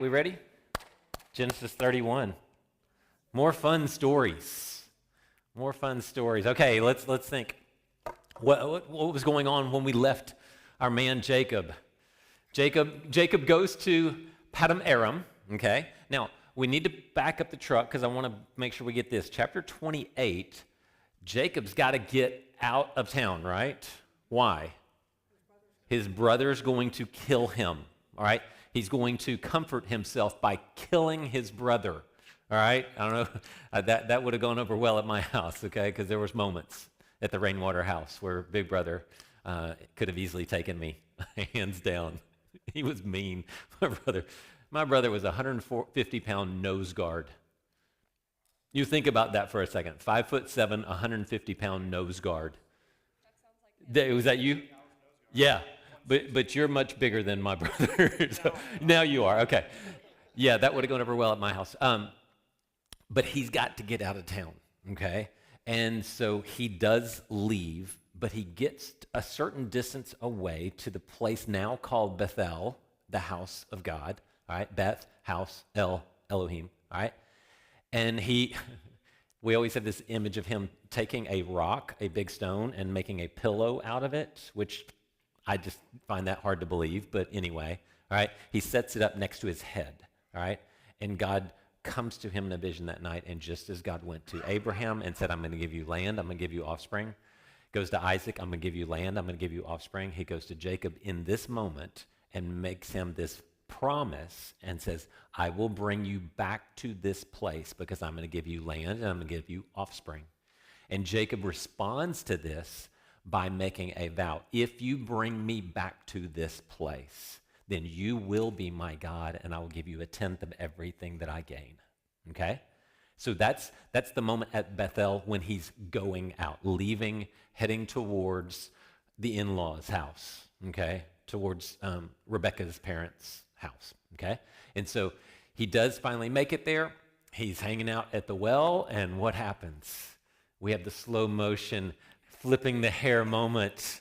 We ready? Genesis 31. More fun stories. More fun stories. Okay, let's think. What was going on when we left our man Jacob? Jacob goes to Padam Aram. Okay. Now we need to back up the truck because I want to make sure we get this. Chapter 28. Jacob's got to get out of town, right? Why? His brother's going to kill him. All right. He's going to comfort himself by killing his brother. All right? I don't know. That would have gone over well at my house, okay? Because there was moments at the Rainwater house where Big Brother could have easily taken me, hands down. He was mean. My brother was a 150-pound nose guard. You think about that for a second. 5'7", 150-pound nose guard. Was that you? Yeah. But you're much bigger than my brother. So now you are. Okay. Yeah, that would have gone over well at my house. But he's got to get out of town, okay? And so he does leave, but he gets a certain distance away to the place now called Bethel, the house of God, all right? Beth, house, El, Elohim, all right? And we always have this image of him taking a rock, a big stone, and making a pillow out of it, which I just find that hard to believe, but anyway, all right? He sets it up next to his head, all right? And God comes to him in a vision that night, and just as God went to Abraham and said, I'm going to give you land, I'm going to give you offspring, goes to Isaac, I'm going to give you land, I'm going to give you offspring. He goes to Jacob in this moment and makes him this promise and says, I will bring you back to this place because I'm going to give you land and I'm going to give you offspring. And Jacob responds to this by making a vow. If you bring me back to this place, then you will be my God, and I will give you a tenth of everything that I gain. Okay? So that's the moment at Bethel when he's going out, leaving, heading towards the in-laws' house, okay? Towards Rebecca's parents' house, okay? And so he does finally make it there. He's hanging out at the well, and what happens? We have the slow motion flipping the hair moment,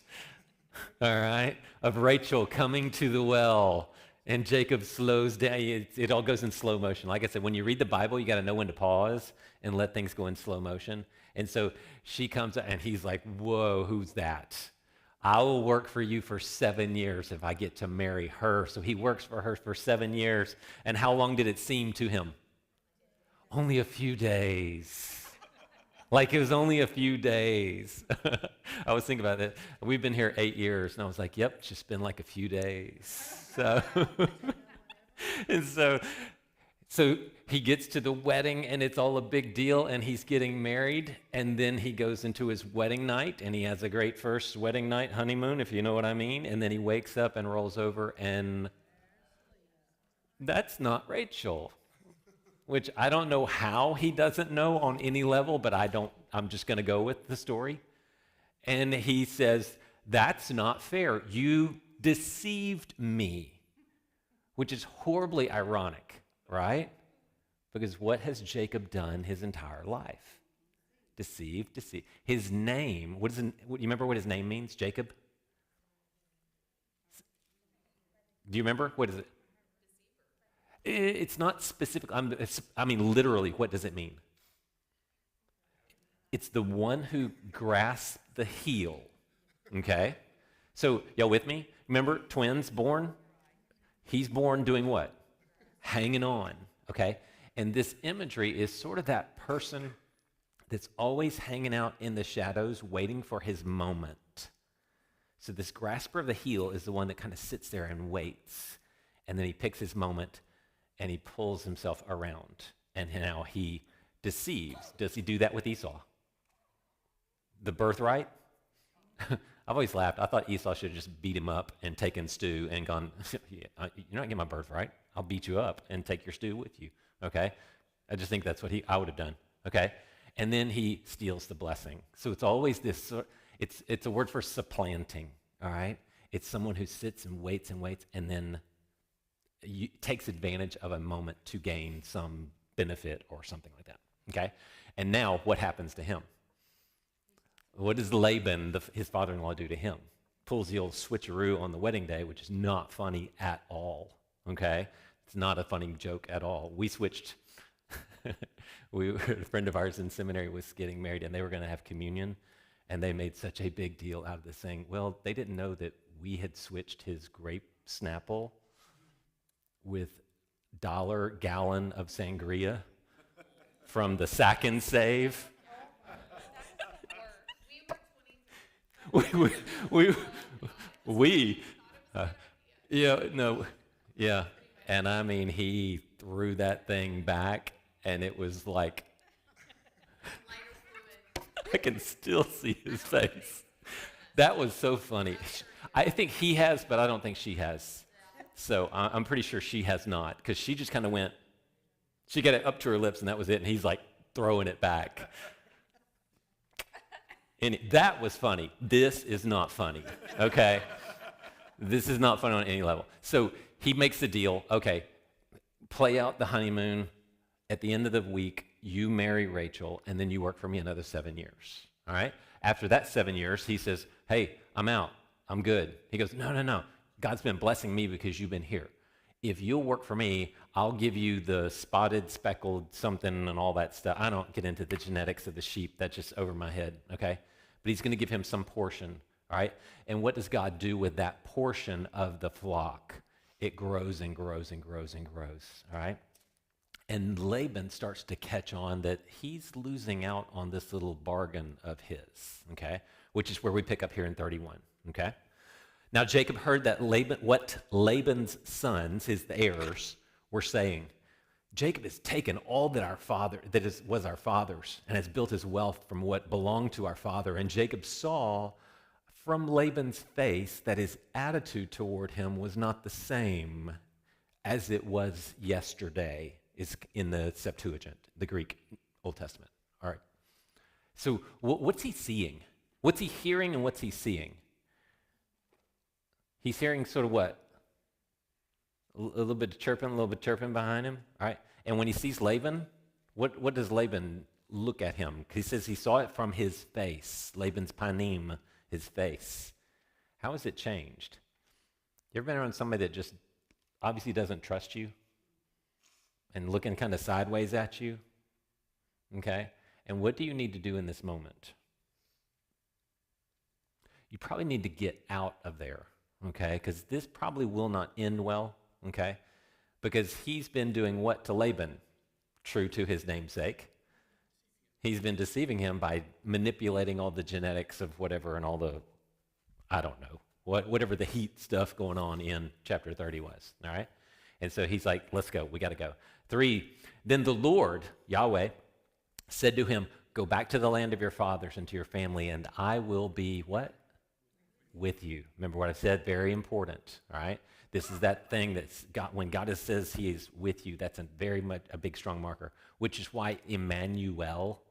all right, of Rachel coming to the well, and Jacob slows down. It all goes in slow motion. Like I said, when you read the Bible, you got to know when to pause and let things go in slow motion. And so she comes up, and he's like, whoa, who's that? I will work for you for 7 years if I get to marry her. So he works for her for 7 years. And how long did it seem to him? Only a few days. Like it was only a few days. I was thinking about it. We've been here 8 years, and I was like, yep, it's just been like a few days. So, and so he gets to the wedding, and it's all a big deal, and he's getting married, and then he goes into his wedding night, and he has a great first wedding night honeymoon, if you know what I mean, and then he wakes up and rolls over, and that's not Rachel. Which I don't know how he doesn't know on any level, but I'm just going to go with the story. And he says, that's not fair. You deceived me, which is horribly ironic, right? Because what has Jacob done his entire life? Deceive. His name, you remember what his name means, Jacob? Do you remember? What is it? It's not specific. I mean, literally, what does it mean? It's the one who grasps the heel, okay? So, y'all with me? Remember, twins born? He's born doing what? Hanging on, okay? And this imagery is sort of that person that's always hanging out in the shadows, waiting for his moment. So this grasper of the heel is the one that kind of sits there and waits, and then he picks his moment, and he pulls himself around, and now he deceives. Does he do that with Esau? The birthright? I've always laughed. I thought Esau should have just beat him up and taken stew and gone, you're not getting my birthright. I'll beat you up and take your stew with you, okay? I just think that's what I would have done, okay? And then he steals the blessing. So it's always this, it's a word for supplanting, all right? It's someone who sits and waits, and then takes advantage of a moment to gain some benefit or something like that, okay? And now what happens to him? What does Laban, his father-in-law, do to him? Pulls the old switcheroo on the wedding day, which is not funny at all, okay? It's not a funny joke at all. We switched. A friend of ours in seminary was getting married, and they were going to have communion, and they made such a big deal out of this thing. Well, they didn't know that we had switched his grape Snapple with $1 of sangria from the Sack and Save. Yeah. And I mean, he threw that thing back, and it was like, I can still see his face. That was so funny. I think he has, but I don't think she has. So I'm pretty sure she has not, because she just kind of went, she got it up to her lips, and that was it, and he's like throwing it back. And that was funny. This is not funny, okay? This is not funny on any level. So he makes the deal, okay, play out the honeymoon. At the end of the week, you marry Rachel, and then you work for me another 7 years, all right? After that 7 years, he says, hey, I'm out. I'm good. He goes, no. God's been blessing me because you've been here. If you'll work for me, I'll give you the spotted, speckled something and all that stuff. I don't get into the genetics of the sheep. That's just over my head, okay? But he's going to give him some portion, all right? And what does God do with that portion of the flock? It grows and grows and grows and grows, all right? And Laban starts to catch on that he's losing out on this little bargain of his, okay? Which is where we pick up here in 31, okay? Now Jacob heard that what Laban's sons, his heirs, were saying. Jacob has taken all that was our father's, and has built his wealth from what belonged to our father. And Jacob saw from Laban's face that his attitude toward him was not the same as it was yesterday, is in the Septuagint, the Greek Old Testament. All right. So what's he seeing? What's he hearing and what's he seeing? He's hearing sort of what? A little bit of chirping behind him. All right. And when he sees Laban, what does Laban look at him? He says he saw it from his face, Laban's panim, his face. How has it changed? You ever been around somebody that just obviously doesn't trust you and looking kind of sideways at you? Okay. And what do you need to do in this moment? You probably need to get out of there. Okay, because this probably will not end well, okay? Because he's been doing what to Laban? True to his namesake. He's been deceiving him by manipulating all the genetics of whatever and all the, I don't know, whatever the heat stuff going on in chapter 30 was, all right? And so he's like, let's go, we got to go. 3, then the Lord, Yahweh, said to him, go back to the land of your fathers and to your family, and I will be what? With you. Remember what I said? Very important, all right? This is that thing that's got, when God says he is with you, that's a big, strong marker, which is why Emmanuel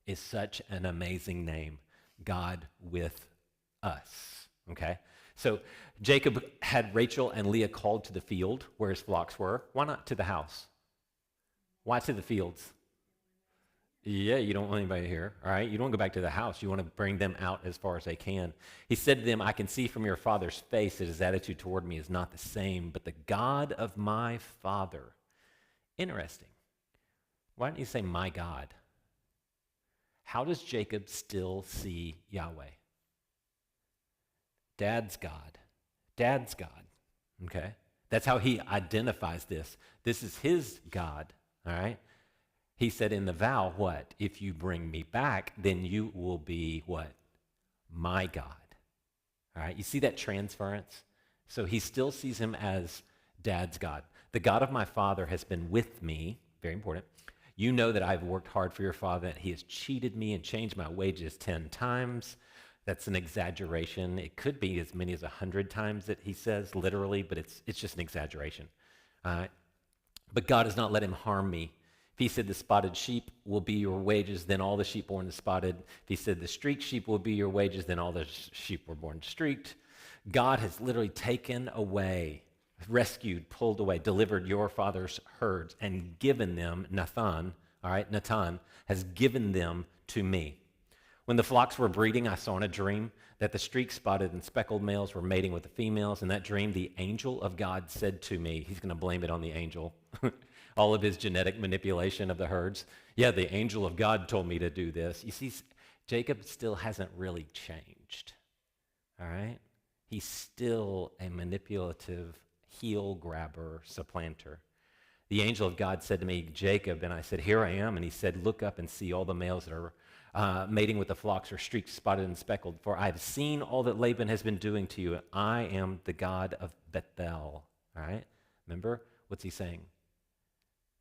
is such an amazing name, God with us, okay? So Jacob had Rachel and Leah called to the field where his flocks were. Why not to the house? Why to the fields? Yeah, you don't want anybody here, all right? You don't go back to the house. You want to bring them out as far as they can. He said to them, I can see from your father's face that his attitude toward me is not the same, but the God of my father. Interesting. Why didn't he say my God? How does Jacob still see Yahweh? Dad's God. Dad's God, okay? That's how he identifies this. This is his God, all right? He said in the vow, what? If you bring me back, then you will be what? My God. All right, you see that transference? So he still sees him as Dad's God. The God of my father has been with me, very important. You know that I've worked hard for your father, that he has cheated me and changed my wages 10 times. That's an exaggeration. It could be as many as 100 times that he says literally, but it's just an exaggeration. But God has not let him harm me. If he said the spotted sheep will be your wages, then all the sheep born spotted. If he said the streaked sheep will be your wages, then all the sheep were born streaked. God has literally taken away, rescued, pulled away, delivered your father's herds and given them, Nathan has given them to me. When the flocks were breeding, I saw in a dream that the streak-spotted and speckled males were mating with the females. In that dream, the angel of God said to me," he's going to blame it on the angel, all of his genetic manipulation of the herds. "Yeah, the angel of God told me to do this." You see, Jacob still hasn't really changed, all right? He's still a manipulative heel grabber, supplanter. "The angel of God said to me, 'Jacob,' and I said, 'Here I am.' And he said, 'Look up and see all the males that are mating with the flocks are streaked, spotted, and speckled. For I have seen all that Laban has been doing to you. I am the God of Bethel.'" All right? Remember? What's he saying?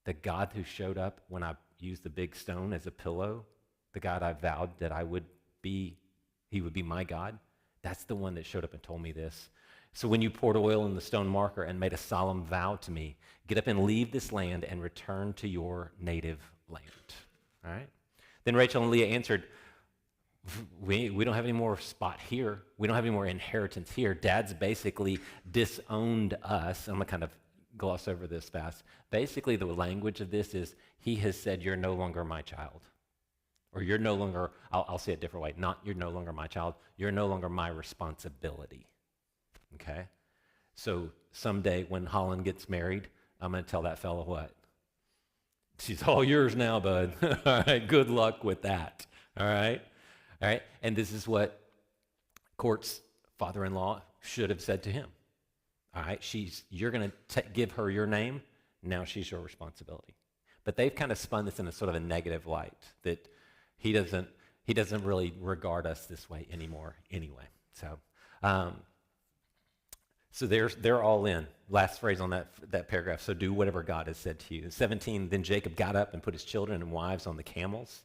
The God who showed up when I used the big stone as a pillow, the God I vowed that he would be my God, that's the one that showed up and told me this. "So when you poured oil in the stone marker and made a solemn vow to me, get up and leave this land and return to your native land." All right? Then Rachel and Leah answered, we don't have any more spot here. We don't have any more inheritance here. Dad's basically disowned us. I'm going to kind of gloss over this fast. Basically, the language of this is he has said, "You're no longer my child." Or you're no longer, I'll say it a different way, not "you're no longer my child," "you're no longer my responsibility." Okay? So someday when Holland gets married, I'm going to tell that fellow what? "She's all yours now, bud." All right, good luck with that. All right? All right? And this is what Court's father-in-law should have said to him. All right? You're going to give her your name. Now she's your responsibility. But they've kind of spun this in a sort of a negative light, that he doesn't really regard us this way anymore anyway. So they're all in. Last phrase on that paragraph. "So do whatever God has said to you." 17, "Then Jacob got up and put his children and wives on the camels.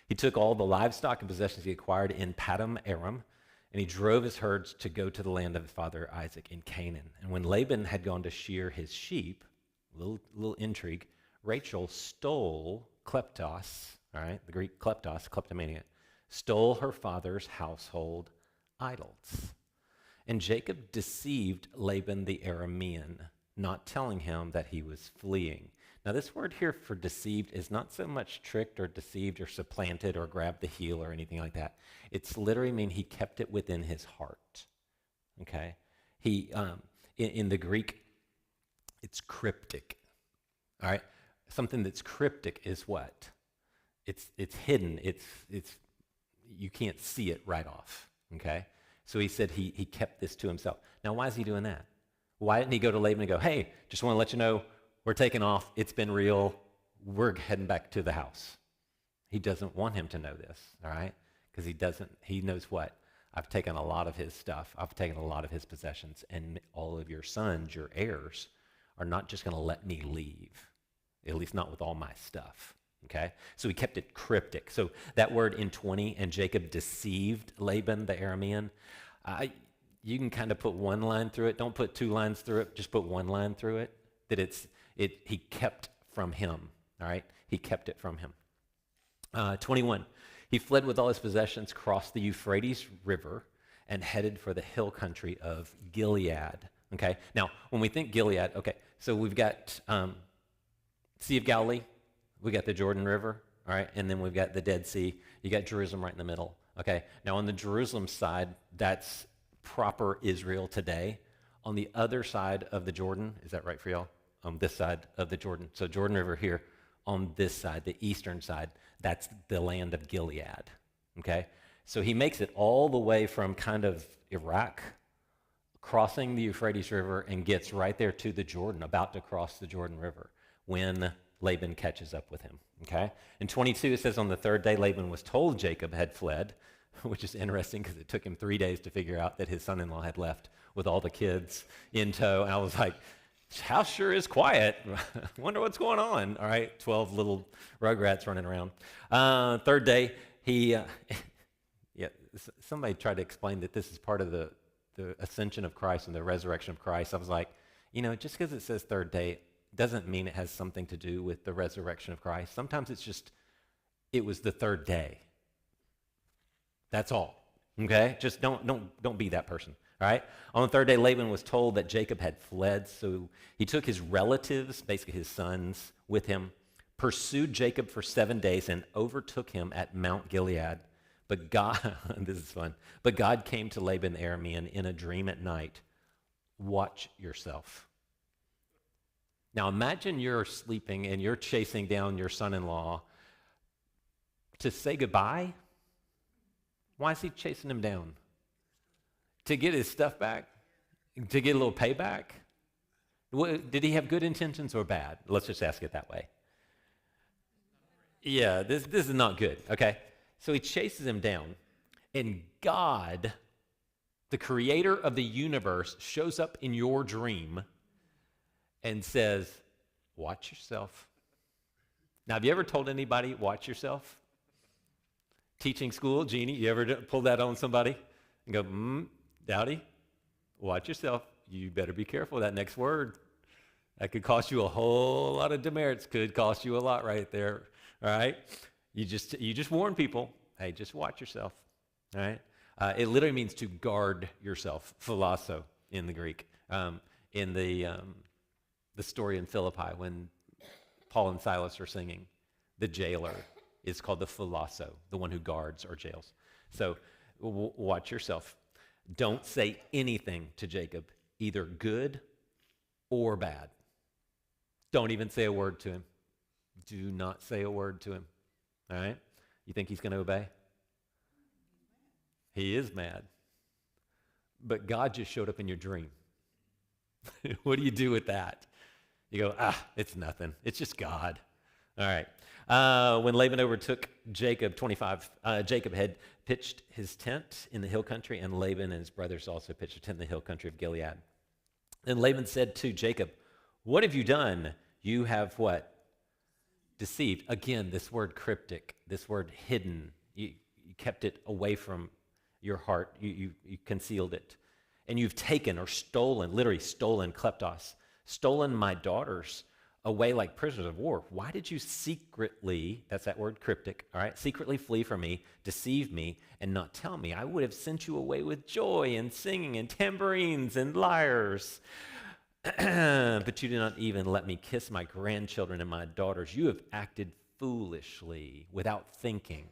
He took all the livestock and possessions he acquired in Padam Aram, and he drove his herds to go to the land of his father Isaac in Canaan. And when Laban had gone to shear his sheep," little intrigue, "Rachel stole kleptos," all right, the Greek kleptos, kleptomania, "stole her father's household idols. And Jacob deceived Laban the Aramean, not telling him that he was fleeing." Now this word here for deceived is not so much tricked or deceived or supplanted or grabbed the heel or anything like that. It's literally mean he kept it within his heart. Okay? In the Greek, it's cryptic. All right? Something that's cryptic is what? It's hidden. It's you can't see it right off. Okay? So he said he kept this to himself. Now, why is he doing that? Why didn't he go to Laban and go, "Hey, just want to let you know, we're taking off. It's been real. We're heading back to the house"? He doesn't want him to know this, all right? Because he knows what? I've taken a lot of his stuff. I've taken a lot of his possessions, and all of your sons, your heirs, are not just going to let me leave, at least not with all my stuff. Okay? So he kept it cryptic. So that word in 20, "and Jacob deceived Laban the Aramean," you can kind of put one line through it. Don't put two lines through it. Just put one line through it. That he kept from him. All right? He kept it from him. 21, "He fled with all his possessions, crossed the Euphrates River, and headed for the hill country of Gilead." Okay? Now, when we think Gilead, okay, so we've got Sea of Galilee. We got the Jordan River, all right, and then we've got the Dead Sea. You got Jerusalem right in the middle, okay? Now, on the Jerusalem side, that's proper Israel today. On the other side of the Jordan, is that right for y'all? On this side of the Jordan. So Jordan River here, on this side, the eastern side, that's the land of Gilead, okay? So he makes it all the way from kind of Iraq, crossing the Euphrates River, and gets right there to the Jordan, about to cross the Jordan River, when Laban catches up with him, okay? In 22, it says, "On the third day, Laban was told Jacob had fled," which is interesting because it took him 3 days to figure out that his son-in-law had left with all the kids in tow. And I was like, house sure is quiet. Wonder what's going on. All right, 12 little rugrats running around. Third day, somebody tried to explain that this is part of the ascension of Christ and the resurrection of Christ. I was like, just because it says third day doesn't mean it has something to do with the resurrection of Christ. Sometimes it's just, it was the third day. That's all, okay? Just don't be that person, all right? On the third day, Laban was told that Jacob had fled, so he took his relatives, basically his sons, with him, pursued Jacob for 7 days, and overtook him at Mount Gilead. But God, this is fun. But God came to Laban the Aramean in a dream at night. Watch yourself. Now imagine you're sleeping and you're chasing down your son-in-law to say goodbye. Why is he chasing him down? To get his stuff back? To get a little payback? Did he have good intentions or bad? Let's just ask it that way. Yeah, this is not good, okay? So he chases him down, and God, the creator of the universe, shows up in your dream and says, watch yourself. Now, have you ever told anybody, watch yourself? Teaching school, Jeannie, you ever pull that on somebody and go, Dowdy, watch yourself. You better be careful of that next word. That could cost you a whole lot of demerits. Could cost you a lot right there. All right? You just warn people, hey, just watch yourself. All right? It literally means to guard yourself, philasso in the Greek. In the story in Philippi when Paul and Silas are singing, the jailer is called the philasso, the one who guards or jails. So watch yourself. Don't say anything to Jacob, either good or bad. Don't even say a word to him. Do not say a word to him. All right? You think he's going to obey? He is mad. But God just showed up in your dream. What do you do with that? You go, it's nothing. It's just God. All right. When Laban overtook Jacob, 25, Jacob had pitched his tent in the hill country, and Laban and his brothers also pitched a tent in the hill country of Gilead. Then Laban said to Jacob, what have you done? You have what? Deceived. Again, this word cryptic, this word hidden. You kept it away from your heart. You concealed it. And you've taken or stolen, literally stolen, kleptos, stolen my daughters away like prisoners of war. Why did you secretly, that's that word cryptic, all right, secretly flee from me, deceive me, and not tell me? I would have sent you away with joy and singing and tambourines and lyres. But you did not even let me kiss my grandchildren and my daughters. You have acted foolishly without thinking.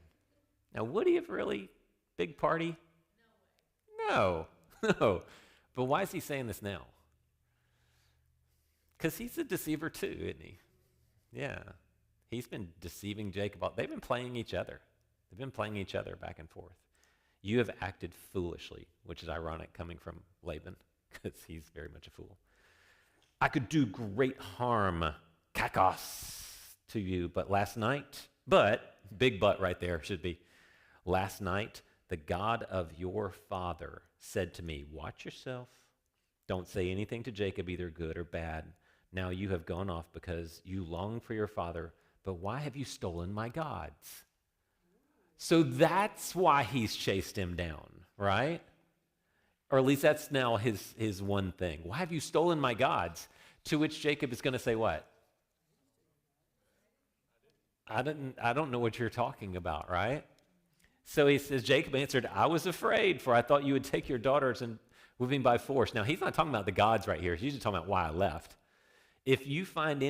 Now, would he have really? Big party? No. No. But why is he saying this now? Because he's a deceiver too, isn't he? Yeah. He's been deceiving Jacob. They've been playing each other. They've been playing each other back and forth. You have acted foolishly, which is ironic coming from Laban, because he's very much a fool. I could do great harm, kakos, to you, but big but right there should be, last night, the God of your father said to me, watch yourself. Don't say anything to Jacob, either good or bad. Now you have gone off because you long for your father, but why have you stolen my gods? So that's why he's chased him down, right? Or at least that's now his one thing. Why have you stolen my gods? To which Jacob is going to say what? I don't know what you're talking about, right? So he says, Jacob answered, I was afraid, for I thought you would take your daughters and move me by force. Now, he's not talking about the gods right here. He's usually talking about why I left. If you find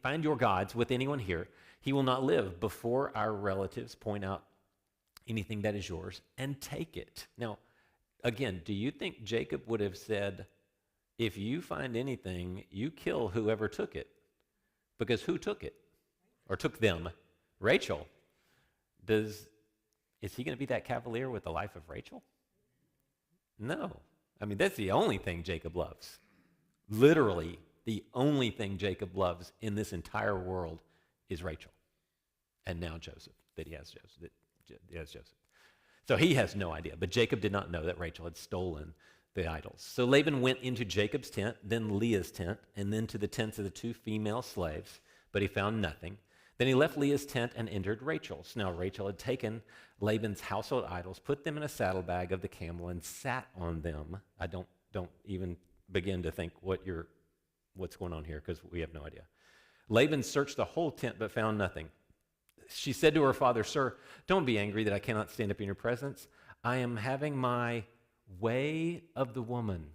find your gods with anyone here, he will not live before our relatives point out anything that is yours and take it. Now, again, do you think Jacob would have said, if you find anything, you kill whoever took it? Because who took it? Or took them? Rachel. Is he going to be that cavalier with the life of Rachel? No. I mean, that's the only thing Jacob loves. Literally, the only thing Jacob loves in this entire world is Rachel. And now Joseph, that he has Joseph. So he has no idea. But Jacob did not know that Rachel had stolen the idols. So Laban went into Jacob's tent, then Leah's tent, and then to the tents of the two female slaves, but he found nothing. Then he left Leah's tent and entered Rachel's. Now Rachel had taken Laban's household idols, put them in a saddlebag of the camel, and sat on them. I don't even begin to think what's going on here, because we have no idea. Laban searched the whole tent but found nothing. She said to her father, Sir, don't be angry that I cannot stand up in your presence. I am having my way of the woman.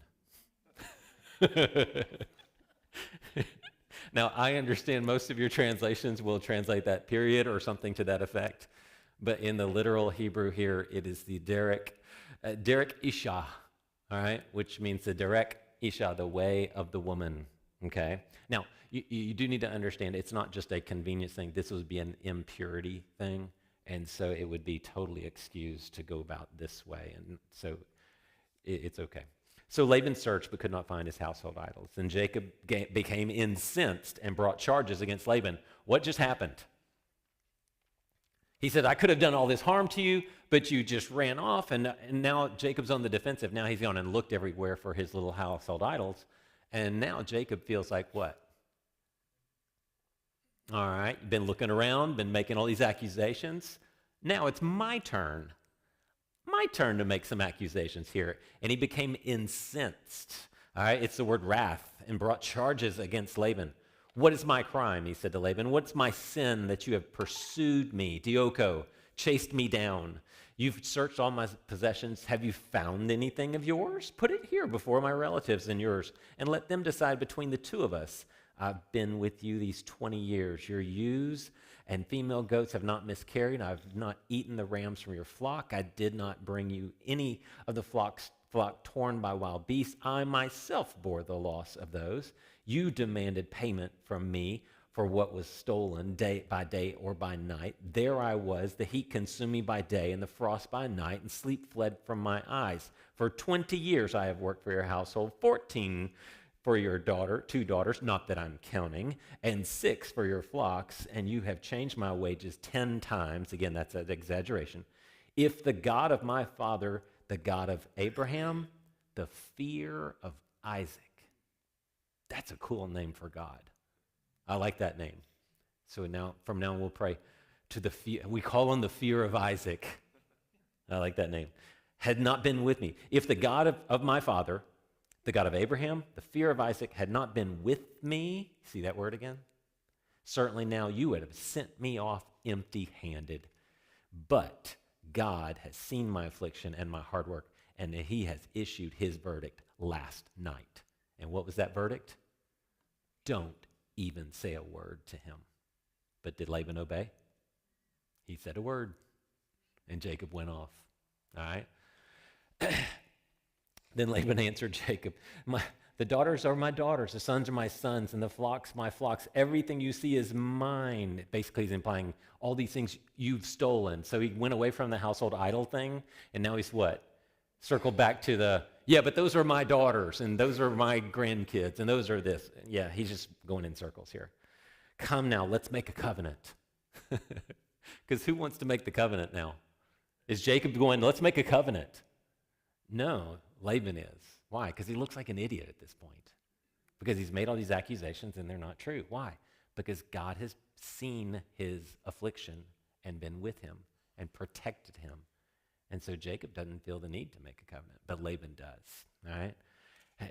Now, I understand most of your translations will translate that period or something to that effect. But in the literal Hebrew here, it is the Derek Isha, all right, which means the Derek Isha, the way of the woman, okay? Now, you do need to understand it's not just a convenience thing. This would be an impurity thing, and so it would be totally excused to go about this way, and so it's okay. So Laban searched but could not find his household idols. Then Jacob became incensed and brought charges against Laban. What just happened? He said, I could have done all this harm to you, but you just ran off, and now Jacob's on the defensive. Now he's gone and looked everywhere for his little household idols, and now Jacob feels like what? All right, been looking around, been making all these accusations. Now it's my turn to make some accusations here. And he became incensed. All right, it's the word wrath, and brought charges against Laban. What is my crime, he said to Laban. What's my sin that you have pursued me, Dioko, chased me down? You've searched all my possessions. Have you found anything of yours? Put it here before my relatives and yours, and let them decide between the two of us. I've been with you these 20 years. Your ewes and female goats have not miscarried. I've not eaten the rams from your flock. I did not bring you any of the flock torn by wild beasts. I myself bore the loss of those. You demanded payment from me for what was stolen day by day or by night. There I was, the heat consumed me by day and the frost by night, and sleep fled from my eyes. For 20 years I have worked for your household, 14 for your daughter, 2 daughters, not that I'm counting, and 6 for your flocks, and you have changed my wages 10 times. Again, that's an exaggeration. If the God of my father, the God of Abraham, the fear of Isaac. That's a cool name for God. I like that name. So now, from now on, we'll pray to the fear. We call on the fear of Isaac. I like that name. Had not been with me. If the God of my father, the God of Abraham, the fear of Isaac, had not been with me, see that word again? Certainly now you would have sent me off empty-handed. But God has seen my affliction and my hard work, and he has issued his verdict last night. And what was that verdict? Don't even say a word to him. But did Laban obey? He said a word, and Jacob went off. All right? Then Laban answered Jacob, the daughters are my daughters, the sons are my sons, and the flocks my flocks. Everything you see is mine. Basically, he's implying all these things you've stolen. So he went away from the household idol thing, and now he's what? Circled back to but those are my daughters, and those are my grandkids, and those are this. Yeah, he's just going in circles here. Come now, let's make a covenant. Because who wants to make the covenant now? Is Jacob going, let's make a covenant? No, Laban is. Why? Because he looks like an idiot at this point. Because he's made all these accusations and they're not true. Why? Because God has seen his affliction and been with him and protected him. And so Jacob doesn't feel the need to make a covenant, but Laban does. All right?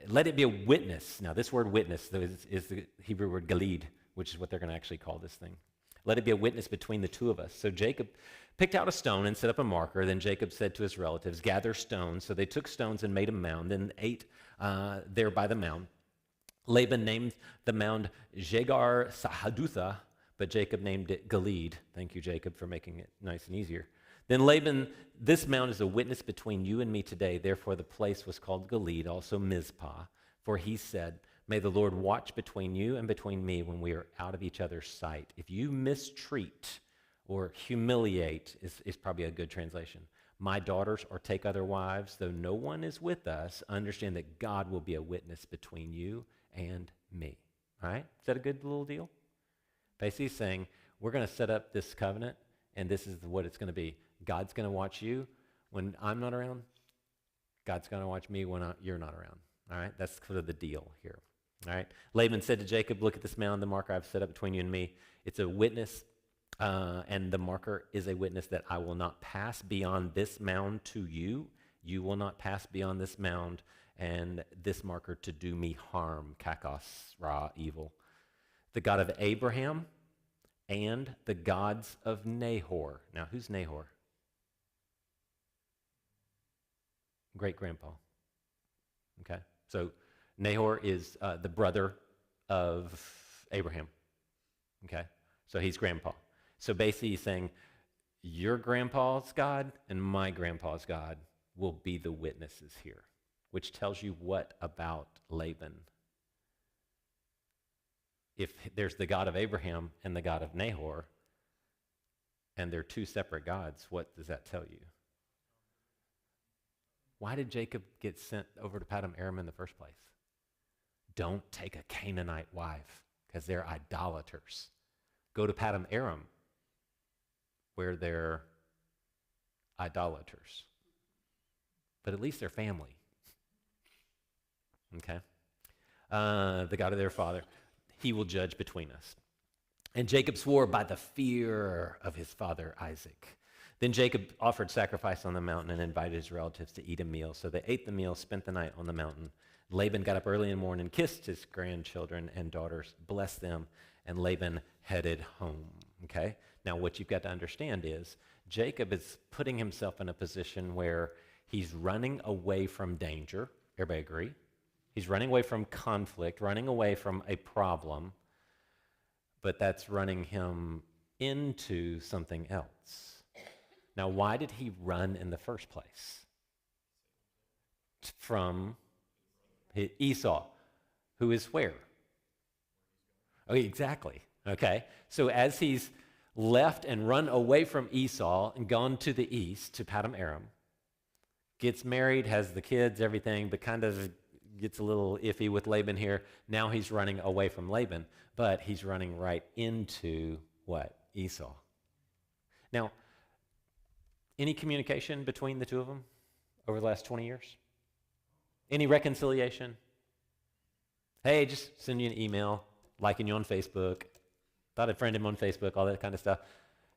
Let it be a witness. Now, this word witness is the Hebrew word galid, which is what they're going to actually call this thing. Let it be a witness between the two of us. So Jacob picked out a stone and set up a marker. Then Jacob said to his relatives, gather stones. So they took stones and made a mound and ate there by the mound. Laban named the mound Jegar Sahadutha, but Jacob named it Galid. Thank you, Jacob, for making it nice and easier. Then Laban, this mound is a witness between you and me today. Therefore the place was called Galid, also Mizpah. For he said, may the Lord watch between you and between me when we are out of each other's sight. If you mistreat or humiliate, is probably a good translation, my daughters or take other wives, though no one is with us, understand that God will be a witness between you and me. All right? Is that a good little deal? Basically saying, we're going to set up this covenant, and this is what it's going to be. God's going to watch you when I'm not around. God's going to watch me when you're not around. All right? That's sort of the deal here. All right? Laban said to Jacob, look at this mound, the marker I've set up between you and me. It's a witness, and the marker is a witness that I will not pass beyond this mound to you. You will not pass beyond this mound and this marker to do me harm. Kakos, ra, evil. The God of Abraham and the gods of Nahor. Now, who's Nahor? Great-grandpa. Okay? So Nahor is the brother of Abraham. Okay? So he's grandpa. So basically he's saying, your grandpa's God and my grandpa's God will be the witnesses here, which tells you what about Laban? If there's the God of Abraham and the God of Nahor, and they're two separate gods, what does that tell you? Why did Jacob get sent over to Padam Aram in the first place? Don't take a Canaanite wife, because they're idolaters. Go to Padam Aram, where they're idolaters. But at least they're family. Okay? The God of their father, he will judge between us. And Jacob swore by the fear of his father Isaac. Then Jacob offered sacrifice on the mountain and invited his relatives to eat a meal. So they ate the meal, spent the night on the mountain. Laban got up early in the morning, kissed his grandchildren and daughters, blessed them, and Laban headed home. Okay? Now what you've got to understand is Jacob is putting himself in a position where he's running away from danger. Everybody agree? He's running away from conflict, running away from a problem, but that's running him into something else. Now, why did he run in the first place? From Esau, who is where? Oh, exactly. Okay. So as he's left and run away from Esau and gone to the east, to Padam Aram, gets married, has the kids, everything, but kind of gets a little iffy with Laban here. Now he's running away from Laban, but he's running right into what? Esau. Now, any communication between the two of them over the last 20 years? Any reconciliation? Hey, just send you an email, liking you on Facebook, thought I'd friend him on Facebook, all that kind of stuff.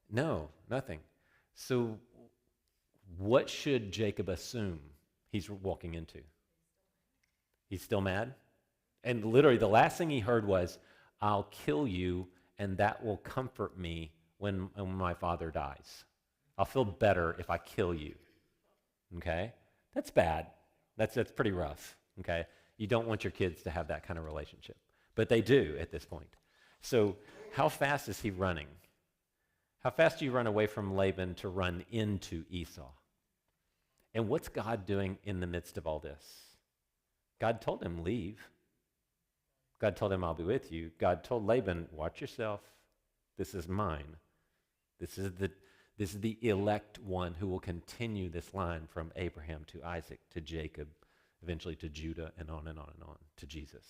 No, nothing. So what should Jacob assume he's walking into? He's still mad? And literally the last thing he heard was, I'll kill you and that will comfort me when my father dies. I'll feel better if I kill you. Okay? That's bad. That's pretty rough. Okay? You don't want your kids to have that kind of relationship. But they do at this point. So how fast is he running? How fast do you run away from Laban to run into Esau? And what's God doing in the midst of all this? God told him, leave. God told him, I'll be with you. God told Laban, watch yourself. This is mine. This is the elect one who will continue this line from Abraham to Isaac to Jacob, eventually to Judah, and on and on and on to Jesus.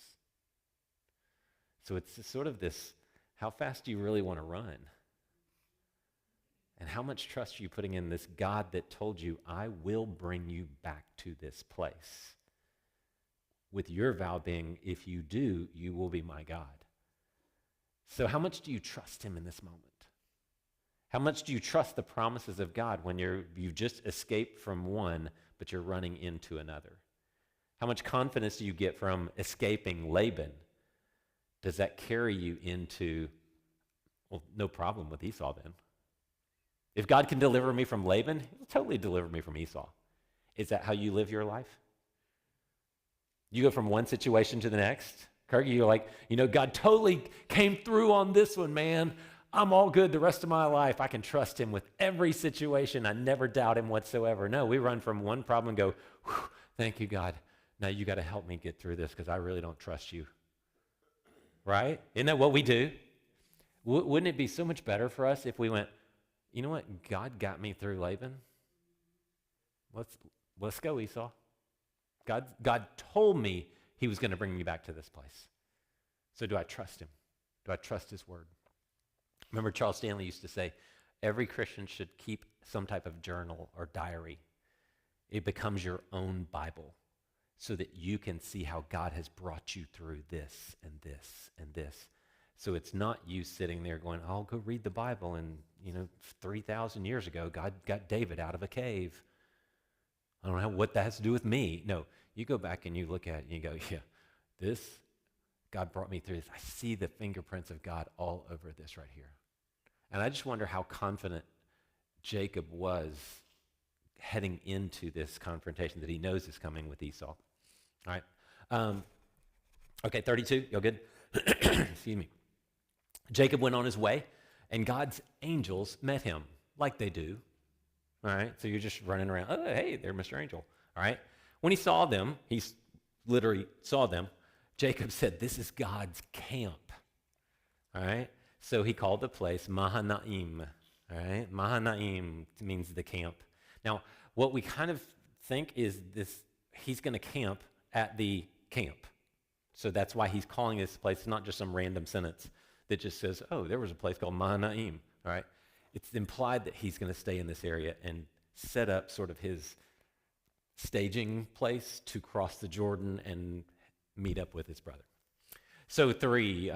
So it's sort of this, how fast do you really want to run? And how much trust are you putting in this God that told you, I will bring you back to this place? With your vow being, if you do, you will be my God. So how much do you trust him in this moment? How much do you trust the promises of God when you've just escaped from one, but you're running into another? How much confidence do you get from escaping Laban? Does that carry you into, well, no problem with Esau then? If God can deliver me from Laban, he'll totally deliver me from Esau. Is that how you live your life? You go from one situation to the next. Kirk, you're like, God totally came through on this one, man. I'm all good the rest of my life. I can trust him with every situation. I never doubt him whatsoever. No, we run from one problem and go, thank you, God. Now you got to help me get through this because I really don't trust you. Right? Isn't that what we do? Wouldn't it be so much better for us if we went, you know what? God got me through Laban. Let's go, Esau. God told me he was going to bring me back to this place. So do I trust him? Do I trust his word? Remember Charles Stanley used to say, every Christian should keep some type of journal or diary. It becomes your own Bible so that you can see how God has brought you through this and this and this. So it's not you sitting there going, I'll go read the Bible and, 3,000 years ago, God got David out of a cave. I don't know what that has to do with me. No, you go back and you look at it and you go, yeah, God brought me through this. I see the fingerprints of God all over this right here. And I just wonder how confident Jacob was heading into this confrontation that he knows is coming with Esau. All right. Okay, 32. Y'all good? Excuse me. Jacob went on his way, and God's angels met him. like they do. All right, so you're just running around. Oh, hey, they're Mr. Angel. All right. When he saw them, he literally saw them. Jacob said, "This is God's camp." All right. So he called the place Mahanaim. All right. Mahanaim means the camp. Now, what we kind of think is this: he's going to camp at the camp. So that's why he's calling this place not just some random sentence that just says, "Oh, there was a place called Mahanaim." All right. It's implied that he's going to stay in this area and set up sort of his staging place to cross the Jordan and meet up with his brother. So 3,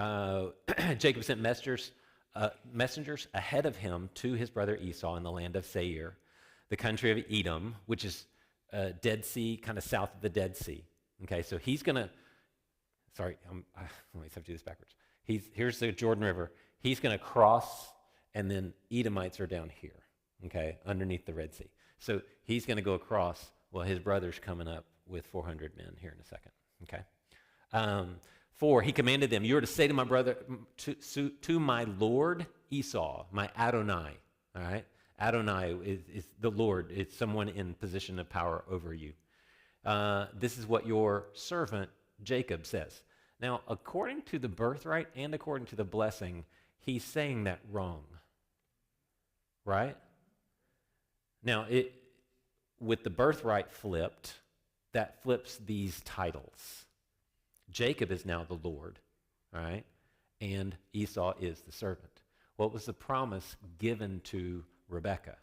Jacob sent messengers ahead of him to his brother Esau in the land of Seir, the country of Edom, which is Dead Sea, kind of south of the Dead Sea. Okay, so he's going to, let me have to do this backwards. Here's the Jordan River. He's going to cross, and then Edomites are down here, okay, underneath the Red Sea. So he's going to go across. Well, his brother's coming up with 400 men here in a second, okay? 4, he commanded them, "You are to say to my brother, to my Lord Esau, my Adonai," all right? Adonai is the Lord. It's someone in position of power over you. "This is what your servant Jacob says." Now, according to the birthright and according to the blessing, he's saying that wrong, right? Now, with the birthright flipped, that flips these titles. Jacob is now the Lord, all right? And Esau is the servant. What was the promise given to Rebekah?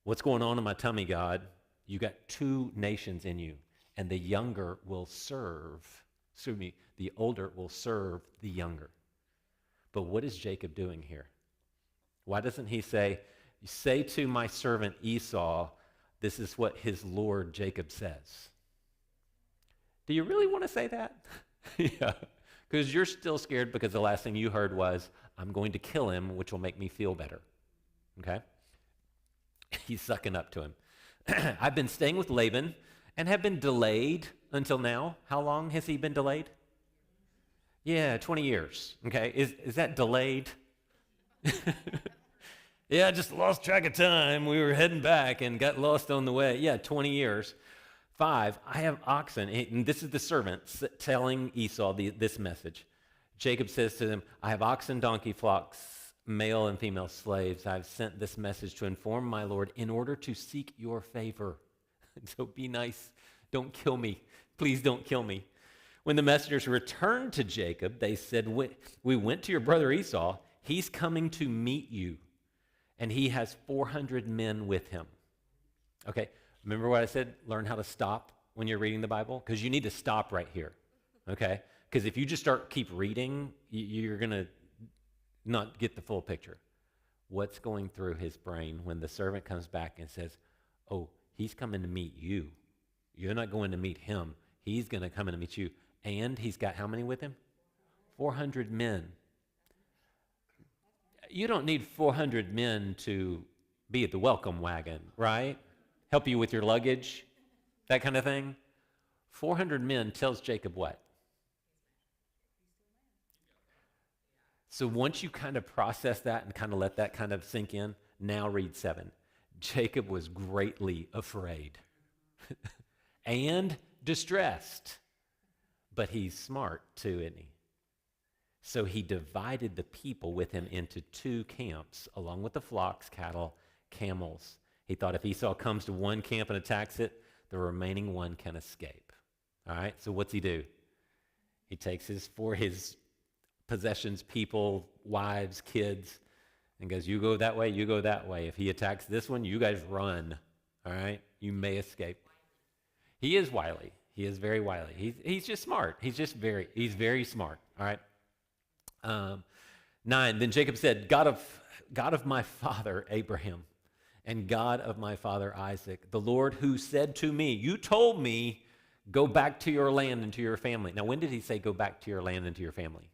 "What's going on in my tummy, God? You got 2 nations in you, and the younger will serve. The older will serve the younger." But what is Jacob doing here? Why doesn't he say to my servant Esau, this is what his Lord Jacob says? Do you really want to say that? Yeah, because you're still scared because the last thing you heard was, "I'm going to kill him, which will make me feel better." Okay? He's sucking up to him. "I've been staying with Laban and have been delayed until now." How long has he been delayed? Yeah, 20 years. Okay, is that delayed? Yeah, I just lost track of time. We were heading back and got lost on the way. Yeah, 20 years. 5, "I have oxen," and this is the servant telling Esau this message. Jacob says to them, "I have oxen, donkey, flocks, male and female slaves. I've sent this message to inform my Lord in order to seek your favor." So be nice. Don't kill me. Please don't kill me. "When the messengers returned to Jacob, they said, 'We went to your brother Esau. He's coming to meet you, and he has 400 men with him.'" Okay, remember what I said? Learn how to stop when you're reading the Bible, because you need to stop right here, okay? Because if you just keep reading, you're going to not get the full picture. What's going through his brain when the servant comes back and says, "Oh, he's coming to meet you. You're not going to meet him. He's going to come in to meet you." And he's got how many with him? 400 men. You don't need 400 men to be at the welcome wagon, right? Help you with your luggage, that kind of thing. 400 men tells Jacob what? So once you kind of process that and kind of let that kind of sink in, now read 7. "Jacob was greatly afraid and distressed." But he's smart too, isn't he? "So he divided the people with him into 2 camps, along with the flocks, cattle, camels. He thought if Esau comes to one camp and attacks it, the remaining one can escape." All right, so what's he do? He takes his possessions, people, wives, kids, and goes, "You go that way, you go that way. If he attacks this one, you guys run. All right, you may escape." He is wily. He is very wily. He's just smart. He's very smart. All right. 9, "Then Jacob said, God of my father Abraham and God of my father Isaac, the Lord who said to me, 'You told me, go back to your land and to your family.'" Now, when did he say go back to your land and to your family?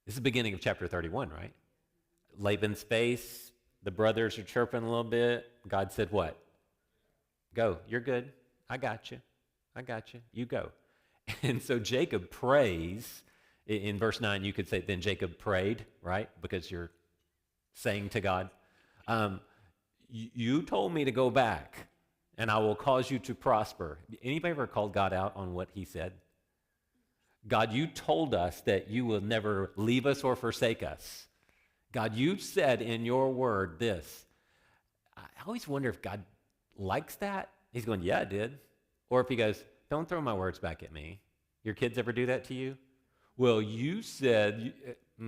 This is the beginning of chapter 31, right? Laban's face, the brothers are chirping a little bit. God said what? "Go, you're good. I got you. You go." And so Jacob prays. In verse 9, you could say, then Jacob prayed, right? Because you're saying to God, you told me to go back, and I will cause you to prosper. Anybody ever called God out on what he said? God, you told us that you will never leave us or forsake us. God, you said in your word this. I always wonder if God likes that. He's going, yeah, I did. Or if he goes, don't throw my words back at me. Your kids ever do that to you? Well, you said, I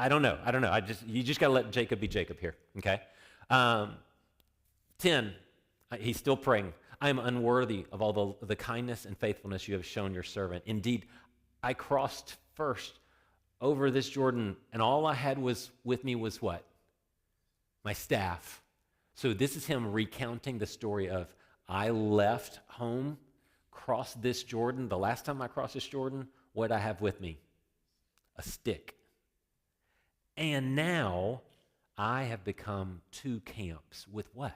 don't know. You just got to let Jacob be Jacob here, okay? 10, he's still praying. I am unworthy of all the kindness and faithfulness you have shown your servant. Indeed, I crossed first over this Jordan, and all I had with me was what? My staff. So this is him recounting the story of, I left home, crossed this Jordan. The last time I crossed this Jordan, what did I have with me? A stick. And now I have become two camps with what?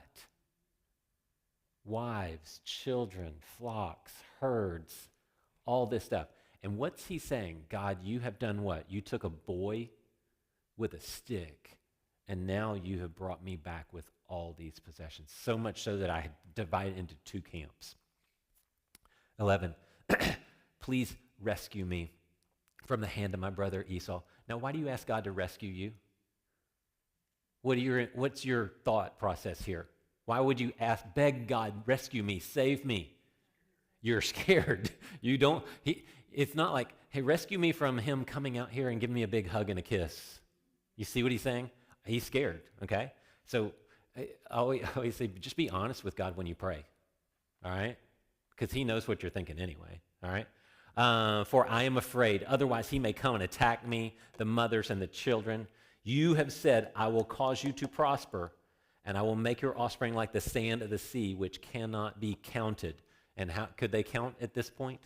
Wives, children, flocks, herds, all this stuff. And what's he saying? God, you have done what? You took a boy with a stick, and now you have brought me back with all these possessions. So much so that I divided into two camps. 11, please rescue me from the hand of my brother Esau. Now, why do you ask God to rescue you? What's your thought process here? Why would you beg God, rescue me, save me? You're scared. It's not like, hey, rescue me from him coming out here and giving me a big hug and a kiss. You see what he's saying? He's scared, okay? So I always say, just be honest with God when you pray, all right? Because he knows what you're thinking anyway, all right? For I am afraid, otherwise he may come and attack me, the mothers and the children. You have said, I will cause you to prosper, and I will make your offspring like the sand of the sea, which cannot be counted. And how could they count at this point?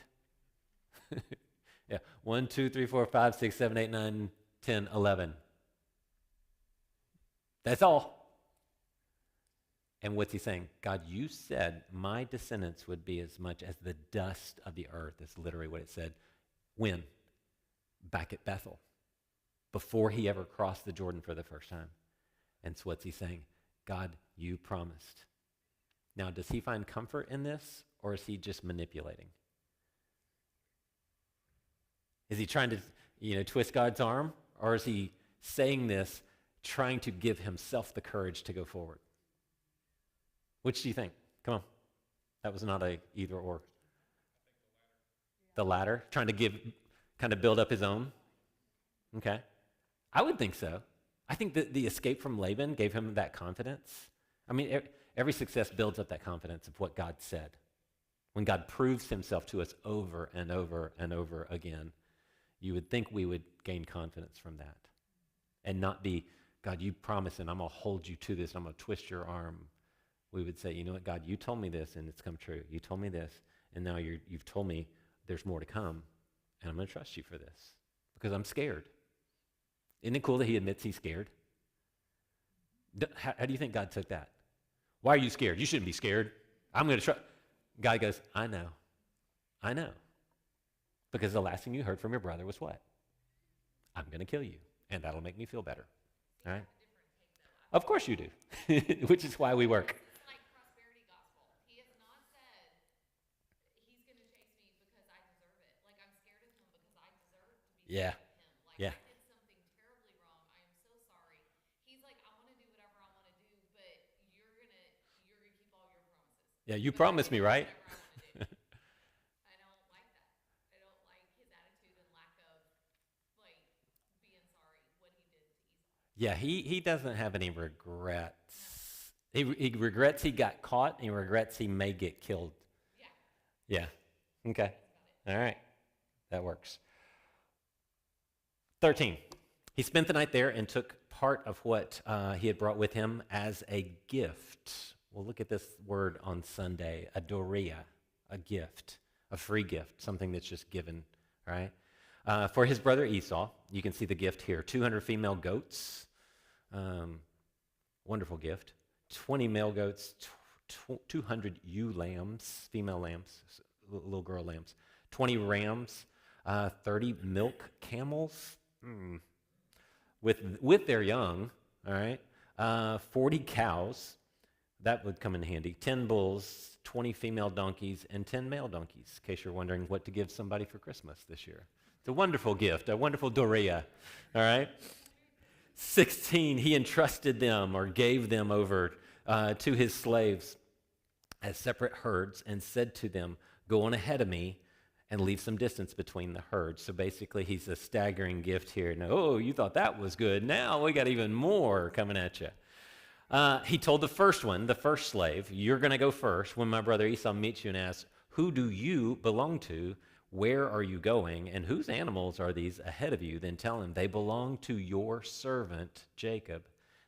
Yeah, 1, 2, 3, 4, 5, 6, 7, 8, 9, 10, 11. That's all. And what's he saying? God, you said my descendants would be as much as the dust of the earth. That's literally what it said. When? Back at Bethel. Before he ever crossed the Jordan for the first time. And so what's he saying? God, you promised. Now, does he find comfort in this, or is he just manipulating? Is he trying to, twist God's arm, or is he saying this, trying to give himself the courage to go forward? Which do you think? Come on. That was not a either or. The latter? Trying to kind of build up his own? Okay. I would think so. I think that the escape from Laban gave him that confidence. I mean, every success builds up that confidence of what God said. When God proves himself to us over and over and over again, you would think we would gain confidence from that. And not be, God, you promised, and I'm going to hold you to this, and I'm going to twist your arm. We would say, you know what, God, you told me this, and it's come true. You told me this, and now you've told me there's more to come, and I'm going to trust you for this because I'm scared. Isn't it cool that he admits he's scared? How do you think God took that? Why are you scared? You shouldn't be scared. I'm going to trust. God goes, I know. Because the last thing you heard from your brother was what? I'm going to kill you, and that'll make me feel better. All right? Of course you do, which is why we work. It's like prosperity gospel. He has not said, he's going to chase me because I deserve it. Like, I'm scared of him because I deserve to be Yeah. scared of him. Like, Yeah. I did something terribly wrong. I am so sorry. He's like, I want to do whatever I want to do, but you're gonna keep all your promises. Yeah, you But promised me, right? whatever I want to do. I don't like that. I don't like his attitude and lack of, like, being sorry what he did to Esau. Yeah, he doesn't have any regrets. He regrets he got caught, and he regrets he may get killed. Yeah. Yeah. Okay. All right. That works. 13. He spent the night there and took part of what he had brought with him as a gift. We'll look at this word on Sunday, a dorea, a gift, a free gift, something that's just given, right? For his brother Esau, you can see the gift here, 200 female goats, wonderful gift, 20 male goats, 200 ewe lambs, female lambs, little girl lambs, 20 rams, 30 milk camels, with their young, all right? 40 cows, that would come in handy. 10 bulls, 20 female donkeys, and 10 male donkeys, in case you're wondering what to give somebody for Christmas this year. It's a wonderful gift, a wonderful dorea, all right? 16, he entrusted them or gave them over to his slaves as separate herds and said to them, go on ahead of me and leave some distance between the herds. So basically, he's a staggering gift here. Now, oh, you thought that was good. Now we got even more coming at you. He told the first slave, you're going to go first when my brother Esau meets you and asks, who do you belong to? Where are you going? And whose animals are these ahead of you? Then tell him, they belong to your servant Jacob.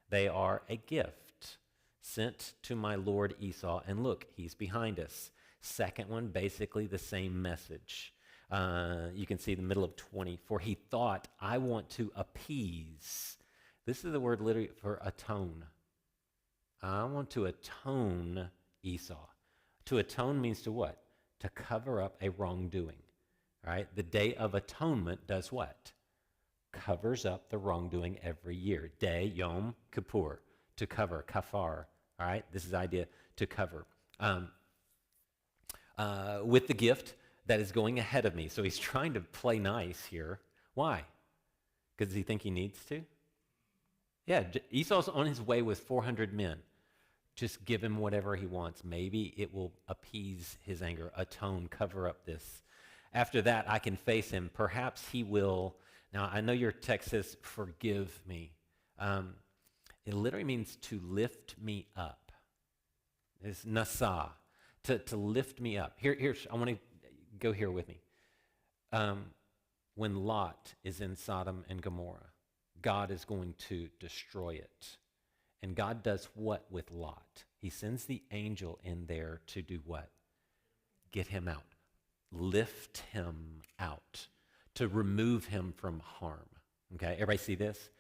They are a gift sent to my lord Esau. And look, he's behind us. Second one, basically the same message. You can see the middle of 20. For he thought, I want to appease. This is the word literally for atone. I want to atone Esau. To atone means to what? To cover up a wrongdoing. Right? The Day of Atonement does what? Covers up the wrongdoing every year. Day, Yom Kippur, to cover, kafar. All right? This is the idea, to cover. With the gift that is going ahead of me. So he's trying to play nice here. Why? Because does he think he needs to? Yeah, Esau's on his way with 400 men. Just give him whatever he wants. Maybe it will appease his anger, atone, cover up this. After that, I can face him. Perhaps he will. Now, I know your text says, forgive me. It literally means to lift me up. It's nasa, to lift me up. Here's, I want to go here with me. When Lot is in Sodom and Gomorrah, God is going to destroy it. And God does what with Lot? He sends the angel in there to do what? Get him out. Lift him out. To remove him from harm. Okay, everybody see this?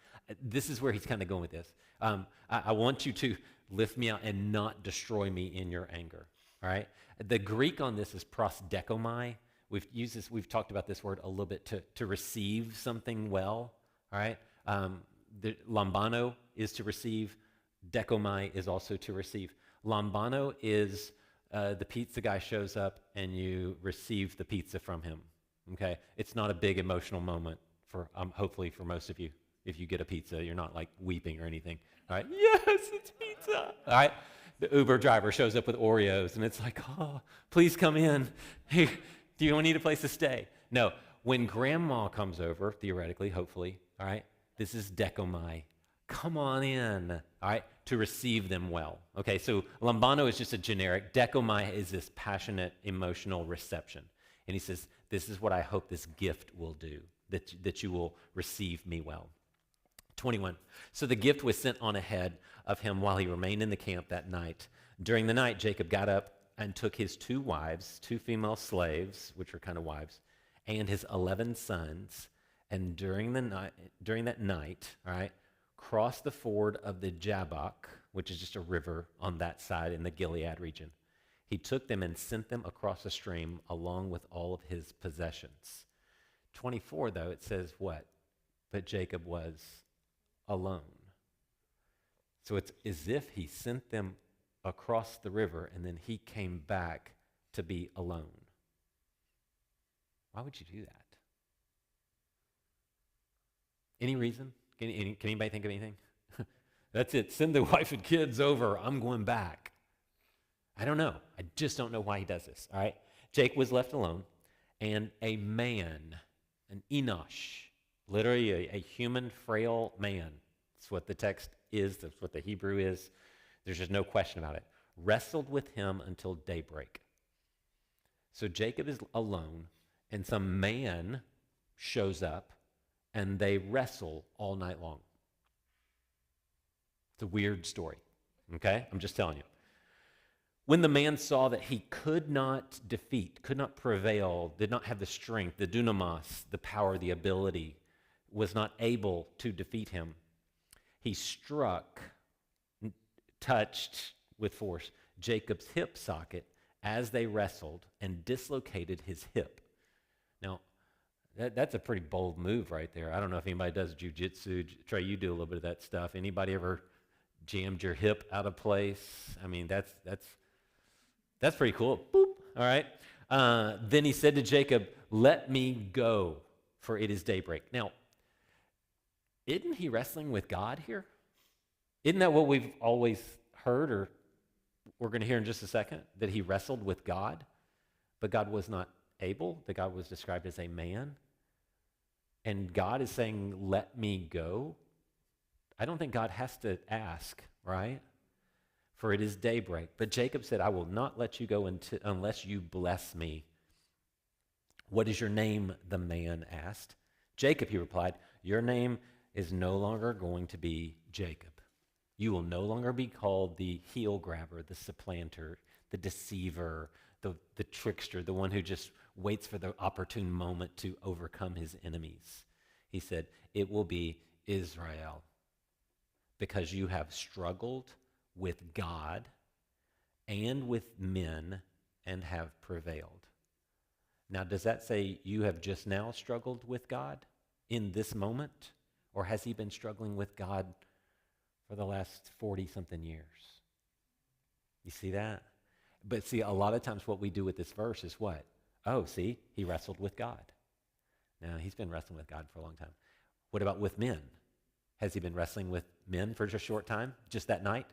This is where he's kind of going with this. I want you to lift me out and not destroy me in your anger. All right? The Greek on this is prosdekomai. We've talked about this word a little bit, to receive something well. All right? The lambano is to receive. Dekomai is also to receive. Lambano is the pizza guy shows up and you receive the pizza from him. Okay? It's not a big emotional moment for hopefully for most of you. If you get a pizza, you're not like weeping or anything. All right? Yes, it's pizza. All right? The Uber driver shows up with Oreos and it's like, oh, please come in. Hey, do you need a place to stay? No. When grandma comes over, theoretically, hopefully, all right, this is dekomai. Come on in, all right, to receive them well. Okay, so lambano is just a generic. Dekomai is this passionate, emotional reception. And he says, this is what I hope this gift will do, that you will receive me well. 21. So the gift was sent on ahead of him while he remained in the camp that night. During the night, Jacob got up and took his 2 wives, 2 female slaves, which are kind of wives, and his 11 sons, and during that night, all right, crossed the ford of the Jabbok, which is just a river on that side in the Gilead region. He took them and sent them across the stream along with all of his possessions. 24, though, it says what? But Jacob was alone. So it's as if he sent them across the river and then he came back to be alone. Why would you do that? Any reason? Can anybody think of anything? That's it. Send the wife and kids over. I'm going back. I don't know. I just don't know why he does this. All right. Jake was left alone, and a man, an Enosh, literally a human, frail man. That's what the text is. That's what the Hebrew is. There's just no question about it. Wrestled with him until daybreak. So Jacob is alone, and some man shows up, and they wrestle all night long. It's a weird story, okay? I'm just telling you. When the man saw that he could not defeat, could not prevail, did not have the strength, the dunamis, the power, the ability, was not able to defeat him, he struck, touched with force Jacob's hip socket as they wrestled and dislocated his hip. Now, That's a pretty bold move right there. I don't know if anybody does jujitsu. Trey, you do a little bit of that stuff. Anybody ever jammed your hip out of place? I mean, that's pretty cool. Boop. All right. Then he said to Jacob, "Let me go, for it is daybreak." Now, isn't he wrestling with God here? Isn't that what we've always heard, or we're going to hear in just a second, that he wrestled with God, but God was not able, that God was described as a man, and God is saying, "Let me go"? I don't think God has to ask, right? For it is daybreak. But Jacob said, "I will not let you go unless you bless me." "What is your name?" the man asked. "Jacob," he replied. "Your name is no longer going to be Jacob. You will no longer be called the heel grabber, the supplanter, the deceiver, the trickster, the one who just waits for the opportune moment to overcome his enemies." He said, "It will be Israel, because you have struggled with God and with men and have prevailed." Now, does that say you have just now struggled with God in this moment? Or has he been struggling with God for the last 40-something years? You see that? But see, a lot of times what we do with this verse is what? Oh, see, he wrestled with God. Now, he's been wrestling with God for a long time. What about with men? Has he been wrestling with men for just a short time? Just that night?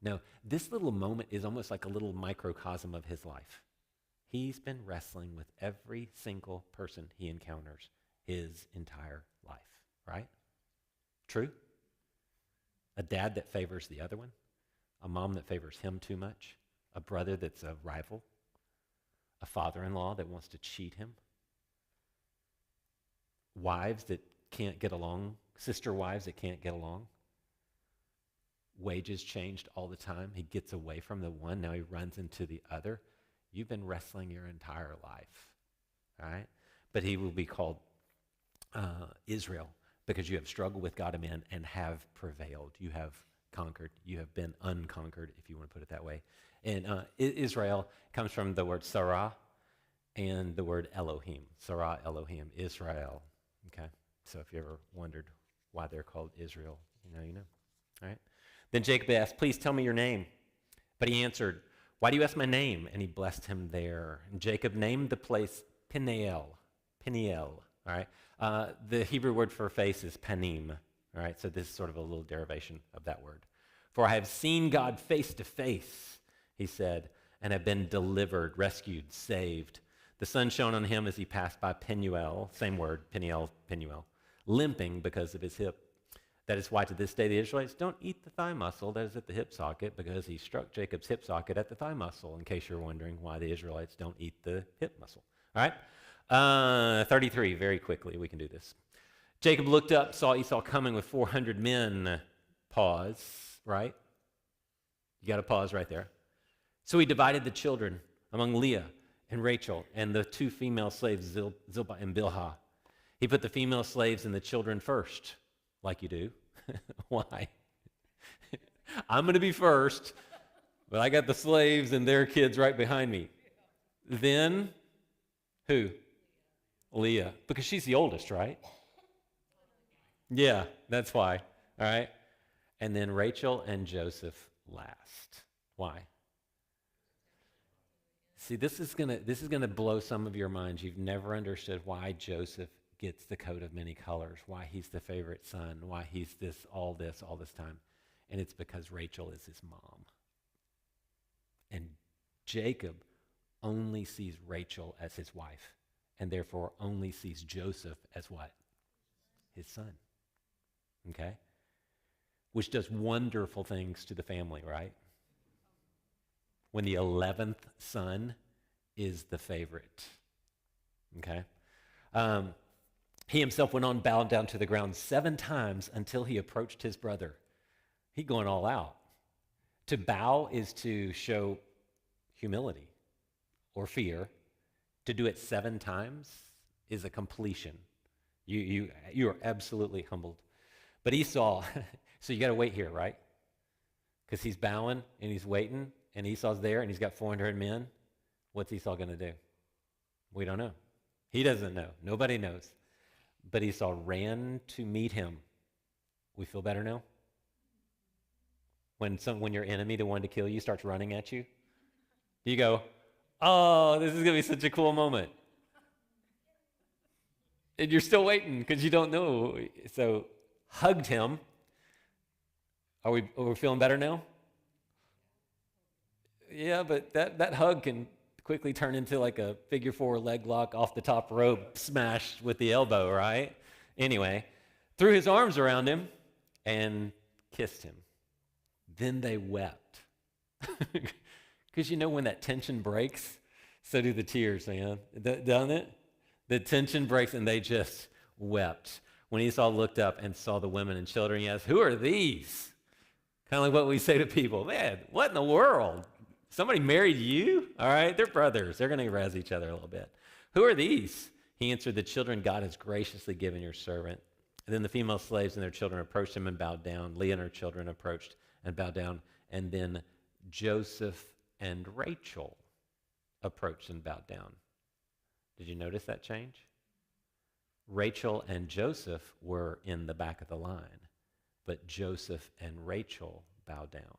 No, this little moment is almost like a little microcosm of his life. He's been wrestling with every single person he encounters his entire life, right? True? A dad that favors the other one, a mom that favors him too much, a brother that's a rival, a father-in-law that wants to cheat him, wives that can't get along, sister wives that can't get along. Wages changed all the time. He gets away from the one, now he runs into the other. You've been wrestling your entire life, all right? But he will be called Israel, because you have struggled with God and man and have prevailed. You have conquered. You have been unconquered, if you want to put it that way. And Israel comes from the word Sarah and the word Elohim. Sarah, Elohim, Israel. Okay? So if you ever wondered why they're called Israel, you know. All right? Then Jacob asked, "Please tell me your name." But he answered, "Why do you ask my name?" And he blessed him there. And Jacob named the place Peniel. Peniel. All right? The Hebrew word for face is panim. All right? So this is sort of a little derivation of that word. "For I have seen God face to face," he said, "and have been delivered," rescued, saved. "The sun shone on him as he passed by Penuel," same word, Peniel, Penuel, "limping because of his hip. That is why to this day the Israelites don't eat the thigh muscle that is at the hip socket, because he struck Jacob's hip socket at the thigh muscle," in case you're wondering why the Israelites don't eat the hip muscle. All right? 33, very quickly, we can do this. "Jacob looked up, saw Esau coming with 400 men." Pause, right? You got to pause right there. "So he divided the children among Leah and Rachel and the two female slaves, Zilpah and Bilhah. He put the female slaves and the children first," like you do. Why? I'm going to be first, but I got the slaves and their kids right behind me. Then, who? Leah, because she's the oldest, right? Yeah, that's why. All right? And then Rachel and Joseph last. Why? See, this is gonna blow some of your minds. You've never understood why Joseph gets the coat of many colors, why he's the favorite son, why he's all this time. And it's because Rachel is his mom. And Jacob only sees Rachel as his wife, and therefore only sees Joseph as what? His son. Okay? Which does wonderful things to the family, right? When the 11th son is the favorite. Okay? He himself went on, bowed down to the ground 7 times until he approached his brother. He going all out. To bow is to show humility or fear. To do it 7 times is a completion. You are absolutely humbled. But Esau, so you got to wait here, right? Because he's bowing and he's waiting, and Esau's there and he's got 400 men. What's Esau going to do? We don't know. He doesn't know. Nobody knows. But Esau ran to meet him. We feel better now? When your enemy, the one to kill you, starts running at you, do you go, oh, this is going to be such a cool moment? And you're still waiting because you don't know. So hugged him. Are we feeling better now? Yeah, but that hug can quickly turn into like a figure four leg lock off the top rope smash with the elbow, right? Anyway, threw his arms around him and kissed him. Then they wept. Because you know when that tension breaks, so do the tears, man. Doesn't it? The tension breaks and they just wept. When Esau looked up and saw the women and children, he asked, who are these? Kind of like what we say to people, man, what in the world? Somebody married you? All right, they're brothers. They're going to razz each other a little bit. Who are these? He answered, the children God has graciously given your servant. And then the female slaves and their children approached him and bowed down. Leah and her children approached and bowed down. And then Joseph and Rachel approached and bowed down. Did you notice that change? Rachel and Joseph were in the back of the line, but Joseph and Rachel bowed down.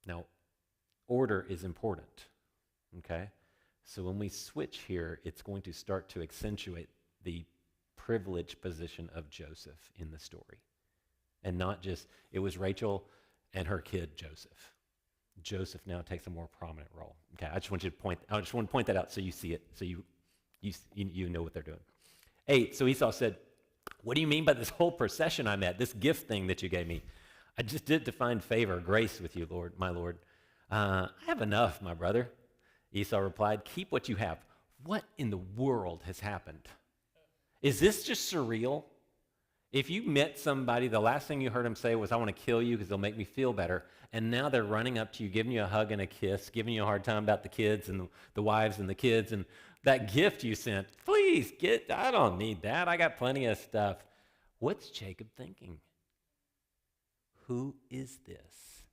Now, order is important, okay? So when we switch here, it's going to start to accentuate the privileged position of Joseph in the story. And not just, it was Rachel and her kid, Joseph. Joseph now takes a more prominent role. Okay, I just want to point that out so you see it, so you know what they're doing. 8, so Esau said, what do you mean by this whole procession I'm at, this gift thing that you gave me? I just did to find favor, grace with you, Lord, my Lord. I have enough, my brother. Esau replied, keep what you have. What in the world has happened? Is this just surreal? If you met somebody, the last thing you heard them say was, I want to kill you because they'll make me feel better. And now they're running up to you, giving you a hug and a kiss, giving you a hard time about the kids and the wives and the kids and that gift you sent. Please, I don't need that. I got plenty of stuff. What's Jacob thinking? Who is this?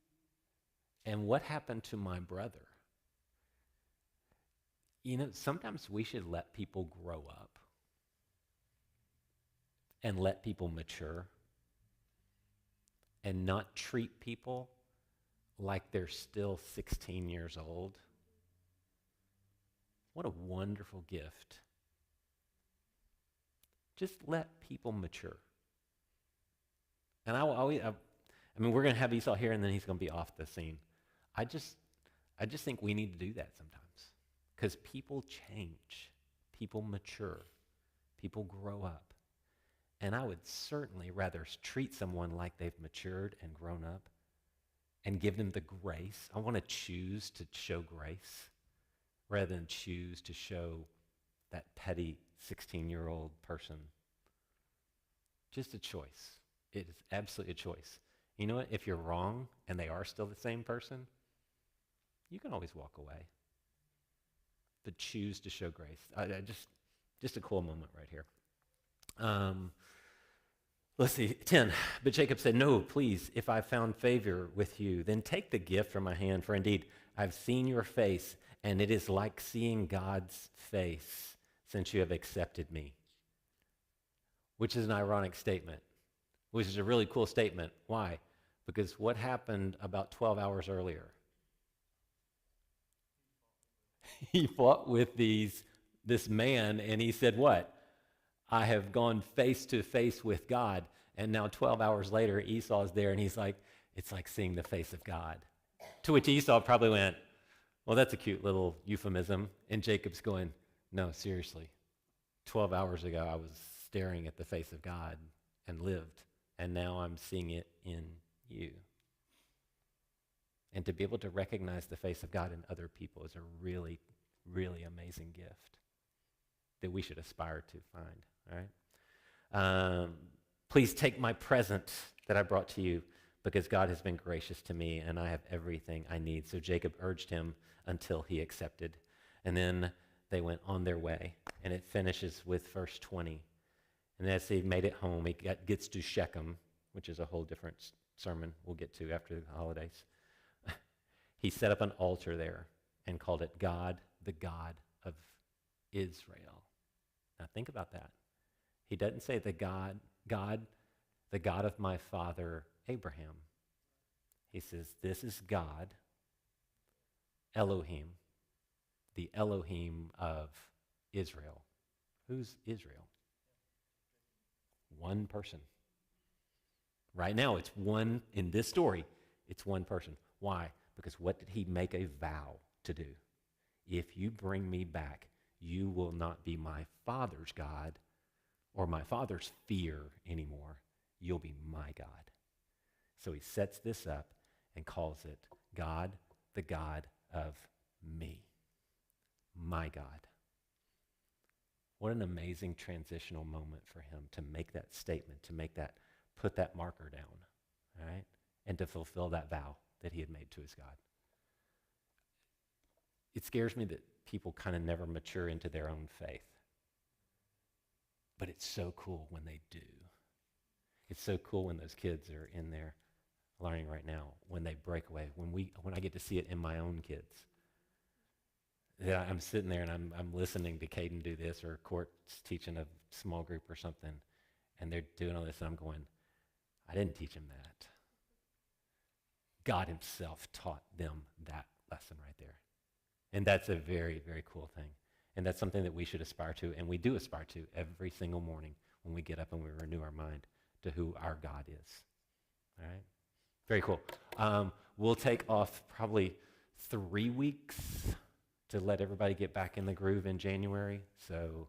And what happened to my brother? You know, sometimes we should let people grow up and let people mature and not treat people like they're still 16 years old. What a wonderful gift. Just let people mature. And I mean, we're going to have Esau here and then he's going to be off the scene. I just think we need to do that sometimes because people change, people mature, people grow up. And I would certainly rather treat someone like they've matured and grown up and give them the grace. I want to choose to show grace rather than choose to show that petty 16-year-old person. Just a choice. It is absolutely a choice. You know what? If you're wrong and they are still the same person, you can always walk away. But choose to show grace. Just a cool moment right here. Let's see, 10. But Jacob said, no, please, if I found favor with you, then take the gift from my hand, for indeed I've seen your face, and it is like seeing God's face since you have accepted me. Which is an ironic statement, which is a really cool statement. Why? Because what happened about 12 hours earlier? He fought with this man, and he said what? I have gone face to face with God. And now 12 hours later, Esau's there, and he's like, it's like seeing the face of God. To which Esau probably went, well, that's a cute little euphemism. And Jacob's going, no, seriously. 12 hours ago, I was staring at the face of God and lived. And now I'm seeing it in you. And to be able to recognize the face of God in other people is a really, really amazing gift that we should aspire to find. All right? Please take my present that I brought to you because God has been gracious to me and I have everything I need. So Jacob urged him until he accepted. And then they went on their way. And it finishes with verse 20. And as he made it home, he gets to Shechem, which is a whole different sermon we'll get to after the holidays. He set up an altar there and called it God, the God of Israel. Now think about that. He doesn't say the God, the God of my father Abraham. He says, this is God, Elohim, the Elohim of Israel. Who's Israel? One person. Right now, it's one, in this story, it's one person. Why? Because what did he make a vow to do? If you bring me back, you will not be my father's God or my father's fear anymore. You'll be my God. So he sets this up and calls it God, the God of me. My God. What an amazing transitional moment for him to make that statement, to make that, put that marker down, all right? And to fulfill that vow that he had made to his God. It scares me that people kind of never mature into their own faith. But it's so cool when they do. It's so cool when those kids are in there learning right now, when they break away, when I get to see it in my own kids. Yeah, I'm sitting there and I'm listening to Caden do this, or Court's teaching a small group or something, and they're doing all this, and I'm going, I didn't teach them that. God himself taught them that lesson right there. And that's a very, very cool thing. And that's something that we should aspire to, and we do aspire to every single morning when we get up and we renew our mind to who our God is. All right? Very cool. We'll take off probably 3 weeks to let everybody get back in the groove in January. So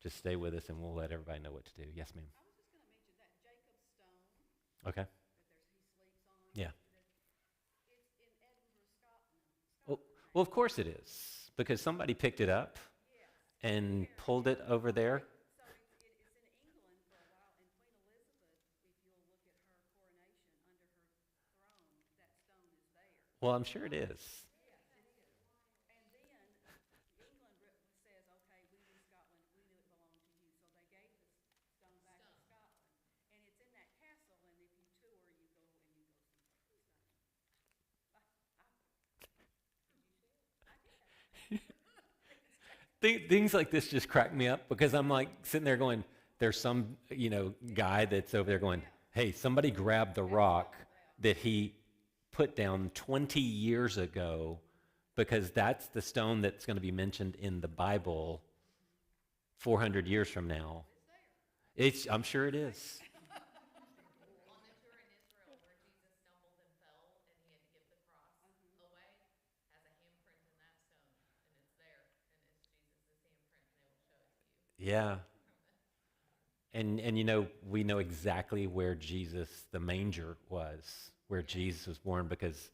just stay with us and we'll let everybody know what to do. Yes, ma'am. I was just going to mention that Jacob Stone Okay. that he sleeps on. Yeah. It's in Edinburgh, Well, Scotland. well, of course it is, because somebody picked it up Yes. and pulled it over there. So it's in England for a while, and Queen Elizabeth, if you'll look at her coronation under her throne, that stone is there. Well, I'm sure it is. Yes, it is. And then England says, okay, we knew Scotland, we knew it belonged to you, so they gave the stone back to Scotland. And it's in that castle, and if you tour, you go and you go see the stone. Things like this just crack me up, because I'm like sitting there going, there's some, guy that's over there going, hey, somebody grabbed the rock that he put down 20 years ago, because that's the stone that's going to be mentioned in the Bible 400 years from now. I'm sure it is. On the tour in Israel where Jesus stumbled and fell and he had to give the cross away, has a handprint in that stone, and it's there, and it's Jesus' handprint, and they will show it to you. Yeah. And we know exactly where Jesus, the manger was, where Jesus was born, because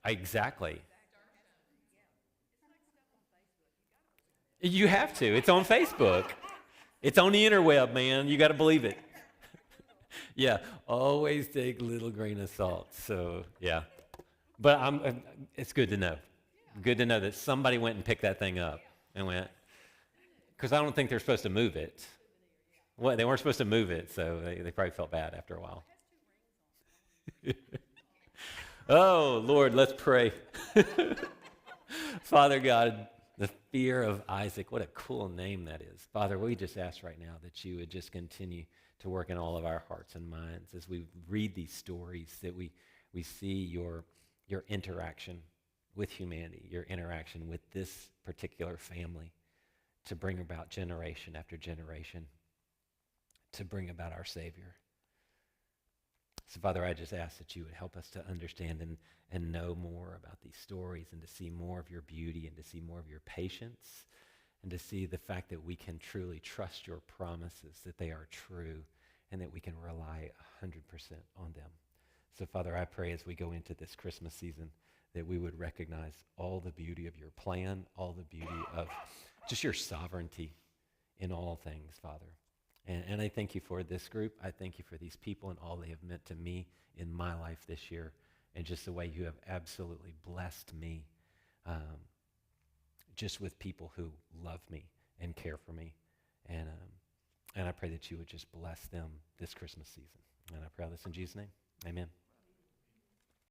exactly. You have to. It's on Facebook. It's on the interweb, man. You got to believe it. Yeah, always take a little grain of salt. So, yeah. But it's good to know. Good to know that somebody went and picked that thing up and went, because I don't think they're supposed to move it. Well, they weren't supposed to move it, so they probably felt bad after a while. Oh, Lord, let's pray. Father God, the fear of Isaac, what a cool name that is. Father, we just ask right now that you would just continue to work in all of our hearts and minds as we read these stories, that we see your interaction with humanity, your interaction with this particular family, to bring about generation after generation, to bring about our Savior. So, Father, I just ask that you would help us to understand and know more about these stories, and to see more of your beauty, and to see more of your patience, and to see the fact that we can truly trust your promises, that they are true, and that we can rely 100% on them. So, Father, I pray as we go into this Christmas season that we would recognize all the beauty of your plan, all the beauty of just your sovereignty in all things, Father. And I thank you for this group. I thank you for these people and all they have meant to me in my life this year, and just the way you have absolutely blessed me, just with people who love me and care for me. And I pray that you would just bless them this Christmas season. And I pray all this in Jesus' name. Amen.